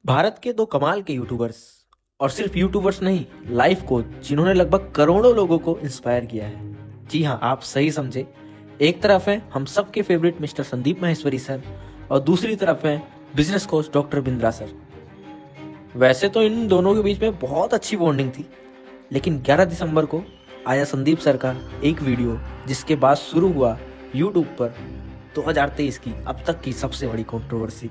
भारत के दो कमाल के यूट्यूबर्स और सिर्फ यूट्यूबर्स नहीं, लाइफ कोच जिन्होंने लगभग करोड़ों लोगों को इंस्पायर किया है। जी हाँ, आप सही समझे। एक तरफ है हम सबके favourite mister Sandeep Maheshwari sir और दूसरी तरफ है business coach doctor Bindra sir. वैसे तो इन दोनों के बीच में बहुत अच्छी बॉन्डिंग थी, लेकिन 11 दिसंबर को आया संदीप सर का एक वीडियो जिसके बाद शुरू हुआ यूट्यूब पर 2023 की अब तक की सबसे बड़ी कंट्रोवर्सी।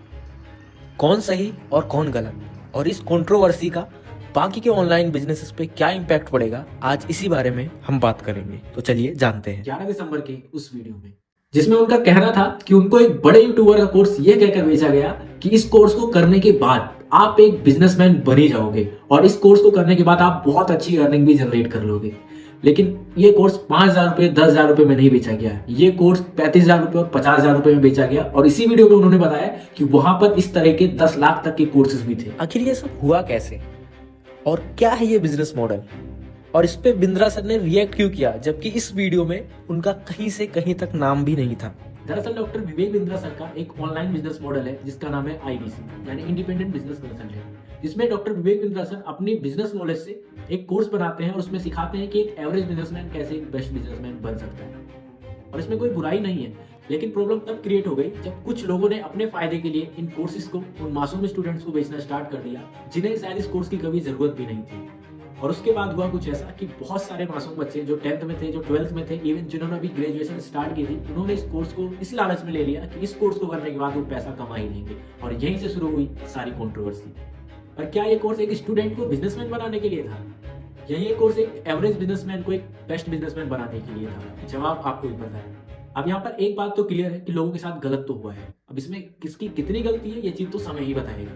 कौन सही और कौन गलत, और इस कंट्रोवर्सी का बाकी के ऑनलाइन बिजनेसेस पे क्या इम्पैक्ट पड़ेगा, आज इसी बारे में हम बात करेंगे। तो चलिए जानते हैं। 11 दिसंबर के उस वीडियो में जिसमें उनका कहना था कि उनको एक बड़े यूट्यूबर का कोर्स ये कहकर भेजा गया कि इस कोर्स को करने के बाद आप एक बिजनेसमैन बन ही जाओगे और इस कोर्स को करने के बाद आप बहुत अच्छी अर्निंग भी जनरेट कर लोगे। लेकिन ये कोर्स 5,000 रुपए 10,000 रुपए में नहीं बेचा गया, ये कोर्स 35,000 रुपए और 50,000 रुपए में बेचा गया। और इसी वीडियो में उन्होंने बताया कि वहां पर इस तरह के 10 लाख तक के कोर्सेज भी थे। आखिर ये सब हुआ कैसे और क्या है ये बिजनेस मॉडल, और इस पे बिंद्रा सर ने रिएक्ट क्यों किया जबकि इस वीडियो में उनका कहीं से कहीं तक नाम भी नहीं था। दरअसल डॉक्टर विवेक बिंद्रा सर का एक ऑनलाइन बिजनेस मॉडल है जिसका नाम है आईबीसी यानी इंडिपेंडेंट बिजनेस कंसल्टेंट, जिसमें डॉक्टर विवेक बिंद्रा सर अपनी बिजनेस नॉलेज से एक कोर्स बनाते हैं और उसमें सिखाते हैं कि एक एवरेज बिजनेसमैन कैसे एक बेस्ट बिजनेसमैन बन सकता है। और इसमें कोई बुराई नहीं है, लेकिन प्रॉब्लम तब क्रिएट हो गई जब कुछ लोगों ने अपने फायदे के लिए इन कोर्सेज को उन मासूम स्टूडेंट्स को बेचना स्टार्ट कर दिया जिन्हें शायद इस कोर्स की कभी जरूरत भी नहीं थी। और उसके बाद हुआ कुछ ऐसा कि बहुत सारे मासूम बच्चे जो 10th में थे, जो 12th में थे, इवन जिन्होंने अभी ग्रेजुएशन स्टार्ट की थी, उन्होंने इस कोर्स को इस लालच में ले लिया कि इस कोर्स को करने के बाद वो पैसा कमा ही लेंगे। और यहीं से शुरू हुई सारी कंट्रोवर्सी। पर क्या ये कोर्स एक स्टूडेंट को बिजनेसमैन बनाने के लिए था, या ये कोर्स एक एवरेज बिजनेसमैन को एक बेस्ट बिजनेसमैन बनाने के लिए था? जवाब आपको ही पता है। अब यहाँ पर एक बात तो क्लियर है कि लोगों के साथ गलत तो हुआ है। अब इसमें किसकी कितनी गलती है ये चीज तो समय ही बताएगा।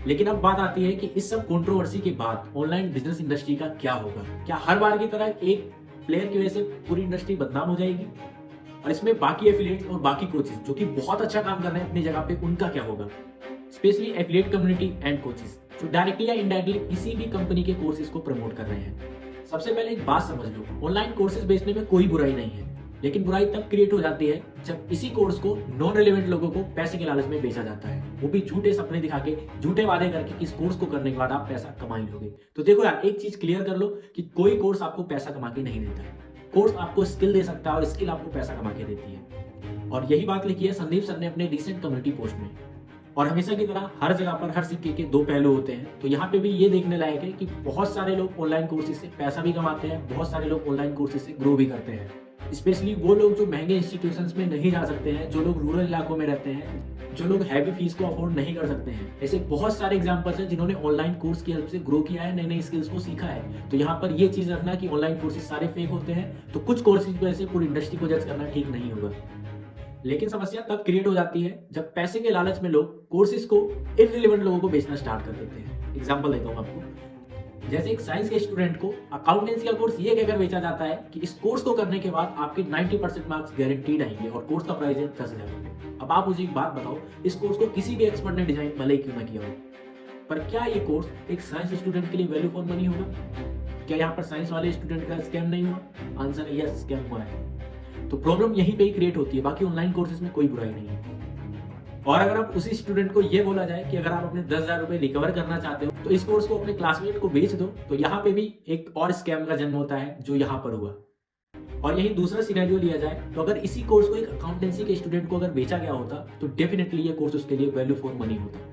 लेकिन अब बात आती है कि इस सब कंट्रोवर्सी के बाद ऑनलाइन बिजनेस इंडस्ट्री का क्या होगा। क्या हर बार की तरह एक प्लेयर की वजह से पूरी इंडस्ट्री बदनाम हो जाएगी? और इसमें बाकी एफिलिएट्स और बाकी कोचेस जो कि बहुत अच्छा काम कर रहे हैं अपनी जगह पे, उनका क्या होगा? Specially affiliate community and coaches जो डायरेक्टली या इनडायरेक्टली किसी भी कंपनी के कोर्सेज को प्रमोट कर रहे हैं। सबसे पहले एक बात समझ लो, ऑनलाइन कोर्सेज बेचने में कोई बुराई नहीं है, लेकिन बुराई तब क्रिएट हो जाती है जब इसी कोर्स को नॉन रेलेवेंट लोगों को पैसे के लालच में बेचा जाता है, वो भी झूठे सपने दिखा के, झूठे वादे करके कि इस कोर्स को करने के बाद आप पैसा कमा ही लोगे। तो देखो यार, एक चीज क्लियर कर लो कि कोई कोर्स आपको पैसा कमा के नहीं देता है। कोर्स आपको स्किल दे सकता है और स्किल आपको पैसा कमा के देती है। और यही बात लिखी है संदीप सर ने अपने रिसेंट कम्युनिटी पोस्ट में। और हमेशा की तरह हर जगह पर हर सिक्के के दो पहलू होते हैं, तो यहाँ पे भी ये देखने लायक है कि बहुत सारे लोग ऑनलाइन कोर्सेज से पैसा भी कमाते हैं, बहुत सारे लोग ऑनलाइन कोर्सेज से ग्रो भी करते हैं। स्पेशली वो लोग जो महंगे इंस्टीट्यूशंस में नहीं जा सकते हैं, जो लोग रूरल इलाकों में रहते हैं, जो लोग हैवी फीस को अफोर्ड नहीं कर सकते हैं। ऐसे बहुत सारे एग्जांपल्स हैं जिन्होंने ऑनलाइन कोर्स की हेल्प से ग्रो किया है, नई नई स्किल्स को सीखा है। तो यहाँ पर ये चीज रखना कि ऑनलाइन कोर्सेज सारे फेक होते हैं, तो कुछ कोर्सेज की वजह से पूरी इंडस्ट्री को जज करना ठीक नहीं होगा। लेकिन समस्या तब क्रिएट हो जाती है जब पैसे के लालच में लोग कोर्सेज को इररिलेवेंट लोगों को बेचना स्टार्ट कर देते हैं। एग्जांपल देता हूँ आपको। जैसे एक साइंस के स्टूडेंट को अकाउंटेंसी का कोर्स ये कहकर बेचा जाता है कि इस कोर्स को करने के बाद आपके 90% मार्क्स गारंटीड आएंगे और कोर्स का प्राइस है 10,000 रुपए। अब आप मुझे एक बात बताओ, इस कोर्स को किसी भी एक्सपर्ट ने डिजाइन भले ही क्यों ना किया हो, पर क्या ये कोर्स एक साइंस स्टूडेंट के लिए वैल्यू फॉर मनी होगा? क्या यहाँ पर साइंस वाले स्टूडेंट का स्कैम नहीं हुआ? आंसर है यस, स्कैम हुआ है। तो प्रॉब्लम यहीं पे ही क्रिएट होती है, बाकी ऑनलाइन कोर्सेज में कोई बुराई नहीं है। और अगर आप उसी स्टूडेंट को ये बोला जाए कि अगर आप अपने 10,000 रुपए रिकवर करना चाहते हो तो इस कोर्स को अपने क्लासमेट को बेच दो, तो यहाँ पे भी एक और स्कैम का जन्म होता है जो यहाँ पर हुआ। और यही दूसरा सिनेरियो लिया जाए तो अगर इसी कोर्स को एक अकाउंटेंसी के स्टूडेंट को अगर बेचा गया होता तो डेफिनेटली ये कोर्स उसके लिए वैल्यू फॉर मनी होता।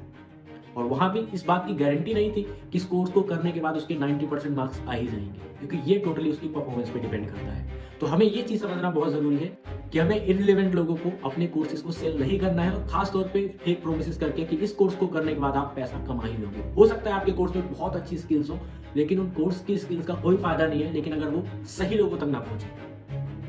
और वहां भी इस बात की गारंटी नहीं थी कि इस कोर्स को करने के बाद उसके 90% मार्क्स आ ही जाएंगे, क्योंकि ये टोटली उसकी परफॉर्मेंस पे डिपेंड करता है। तो हमें ये चीज समझना बहुत जरूरी है कि हमें इररिलेवेंट लोगों को अपने कोर्सेज को सेल नहीं करना है, और खास तौर पे फेक प्रोमिसेस करके कि इस कोर्स को करने के बाद आप पैसा कमा ही लोगे। हो सकता है आपके कोर्स में बहुत अच्छी स्किल्स हो, लेकिन उन कोर्स की स्किल्स का कोई फायदा नहीं है, लेकिन अगर वो सही लोगों तक ना पहुंचे।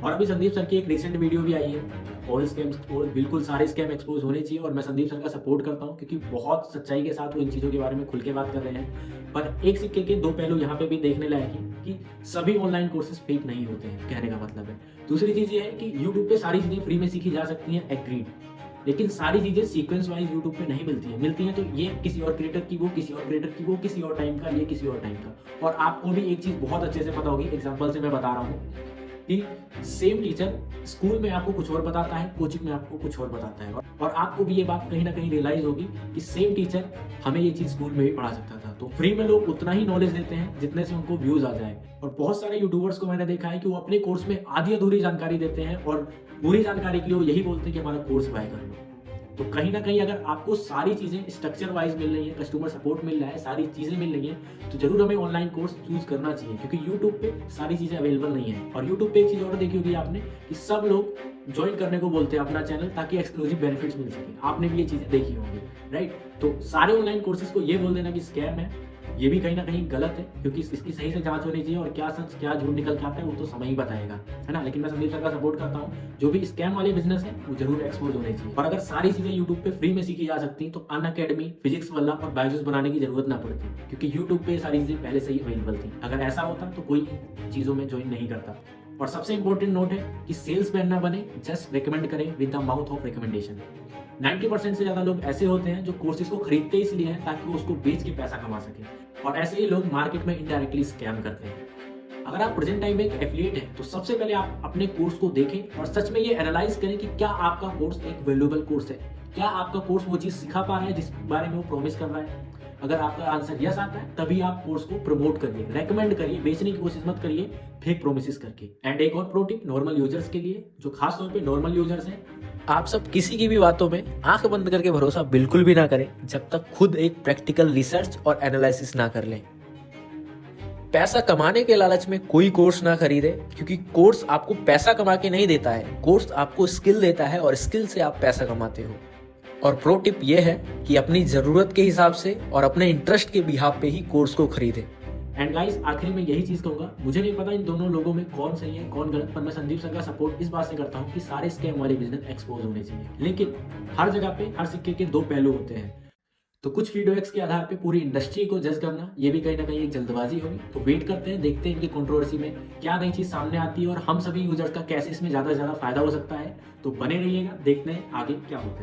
और अभी संदीप सर की एक रिसेंट वीडियो भी आई है, ऑल स्कैम्स, और बिल्कुल सारे स्कैम एक्सपोज होने चाहिए, और मैं संदीप सर का सपोर्ट करता हूँ क्योंकि बहुत सच्चाई के साथ वो इन चीज़ों के बारे में खुल के बात कर रहे हैं। पर एक सिक्के के दो पहलू यहाँ पे भी देखने लायक है कि सभी ऑनलाइन कोर्सेज फेक नहीं होते हैं, कहने का मतलब है। दूसरी चीज़ ये है कि यूट्यूब पे सारी चीज़ें फ्री में सीखी जा सकती हैं, एग्रीड, लेकिन सारी चीज़ें सीक्वेंस वाइज यूट्यूब पे नहीं मिलती हैं। मिलती हैं तो ये किसी और क्रिएटर की, वो किसी और क्रिएटर की, वो किसी और टाइम का, ये किसी और टाइम का। और आपको भी एक चीज़ बहुत अच्छे से पता होगी, एग्जाम्पल से मैं बता रहा हूँ कि सेम टीचर स्कूल में आपको कुछ और बताता है, कोचिंग में आपको कुछ और बताता है, और आपको भी ये बात कहीं ना कहीं रियलाइज होगी कि सेम टीचर हमें ये चीज स्कूल में भी पढ़ा सकता था। तो फ्री में लोग उतना ही नॉलेज देते हैं जितने से उनको व्यूज आ जाए। और बहुत सारे यूट्यूबर्स को मैंने देखा है कि वो अपने कोर्स में आधी अधूरी जानकारी देते हैं और पूरी जानकारी के लिए वो यही बोलते हैं कि हमारा कोर्स बाय कर लो। तो कहीं ना कहीं अगर आपको सारी चीजें स्ट्रक्चर वाइज मिल रही है, कस्टमर सपोर्ट मिल रहा है, सारी चीजें मिल रही है, तो जरूर हमें ऑनलाइन कोर्स चूज करना चाहिए, क्योंकि यूट्यूब पे सारी चीजें अवेलेबल नहीं है। और यूट्यूब पे एक चीज और देखी होगी आपने कि सब लोग ज्वाइन करने को बोलते हैं अपना चैनल, ताकि एक्सक्लूसिव बेनिफिट्स मिल सके। आपने भी ये चीजें देखी होंगी, राइट? तो सारे ऑनलाइन कोर्सेज को ये बोल देना कि स्कैम है, ये भी कहीं ना कहीं गलत है, क्योंकि इसकी सही से जांच होनी चाहिए, और क्या सच क्या झूठ निकल के आता है वो तो समय ही बताएगा, है ना? लेकिन मैं संदीप सर का सपोर्ट करता हूँ, जो भी स्कैम वाले बिजनेस है वो जरूर एक्सपोज होने चाहिए। और अगर सारी चीजें यूट्यूब पे फ्री में सीखी जा सकती तो अन अकेडमी, फिजिक्स वाला और बायजूस बनाने की जरूरत ना पड़ती, क्योंकि यूट्यूब पे सारी चीजें पहले से ही अवेलेबल थी। अगर ऐसा होता तो कोई चीजों में ज्वाइन नहीं करता। और सबसे इंपॉर्टेंट नोट है कि सेल्स मैन ना बने, जस्ट रिकमेंड करें with the mouth of recommendation. 90% से ज्यादा लोग ऐसे होते हैं जो कोर्सेज को खरीदते इसलिए हैं ताकि वो उसको बेच के पैसा कमा सके, और ऐसे ही लोग मार्केट में इनडायरेक्टली स्कैम करते हैं। अगर आप प्रेजेंट टाइम में एक एफिलिएट हैं तो सबसे पहले आप अपने कोर्स को देखें और सच में ये एनालाइज करें कि क्या आपका कोर्स एक वैल्यूएबल कोर्स है, क्या आपका कोर्स वो चीज सिखा पा रहा है जिस बारे में वो प्रॉमिस कर रहा है। अगर आपका आंसर यस आता है तभी आप कोर्स को प्रमोट करिए, रेकमेंड करिए, बेचने की कोशिश मत करिए फेक प्रोमिस करके। एंड एक और प्रो टिप नॉर्मल यूजर्स के लिए, जो खास तौर पे नॉर्मल यूजर्स हैं, आप सब किसी की भी बातों में आंख बंद करके भरोसा बिल्कुल भी ना करें जब तक खुद एक प्रैक्टिकल रिसर्च और एनालिसिस ना कर लें। पैसा कमाने के लालच में कोई कोर्स ना खरीदे, क्योंकि कोर्स आपको पैसा कमा के नहीं देता है, कोर्स आपको स्किल देता है और स्किल से आप पैसा कमाते हो। और प्रो टिप ये है कि अपनी जरूरत के हिसाब से और अपने इंटरेस्ट के बिहाफ पे ही कोर्स को खरीदें। एंड गाइस आखिरी में यही चीज कहूंगा, मुझे नहीं पता इन दोनों लोगों में कौन सही है कौन गलत, पर मैं संदीप सर का सपोर्ट इस बात से करता हूँ कि सारे स्कैम वाले बिजनेस एक्सपोज होने चाहिए। लेकिन हर जगह पे हर सिक्के के दो पहलू होते हैं, तो कुछ फीडबैक्स के आधार पे पूरी इंडस्ट्री को जज करना ये भी कहीं ना कहीं एक जल्दबाजी होगी। तो वेट करते हैं, देखते हैं इनकी कंट्रोवर्सी में क्या नई चीज सामने आती है और हम सभी यूजर्स का कैसे इसमें ज्यादा से ज्यादा फायदा हो सकता है। तो बने रहिएगा, देखते हैं आगे क्या होता है।